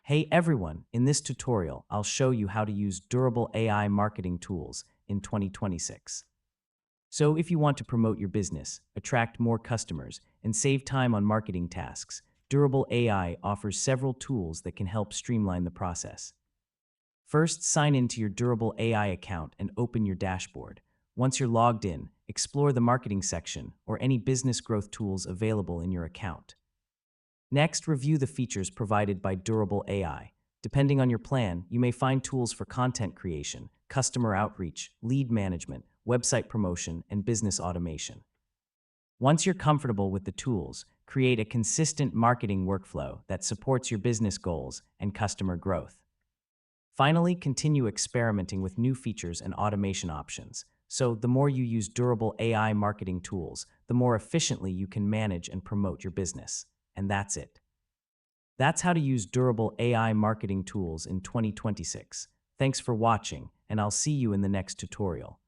Hey everyone, in this tutorial, I'll show you how to use durable AI marketing tools in 2026. So if you want to promote your business, attract more customers, and save time on marketing tasks, Durable AI offers several tools that can help streamline the process. First, sign into your Durable AI account and open your dashboard. Once you're logged in, explore the marketing section or any business growth tools available in your account. Next, review the features provided by Durable AI. Depending on your plan, you may find tools for content creation, customer outreach, lead management, website promotion, and business automation. Once you're comfortable with the tools, create a consistent marketing workflow that supports your business goals and customer growth. Finally, continue experimenting with new features and automation options. So, the more you use durable AI marketing tools, the more efficiently you can manage and promote your business. And that's it. That's how to use durable AI marketing tools in 2026. Thanks for watching, and I'll see you in the next tutorial.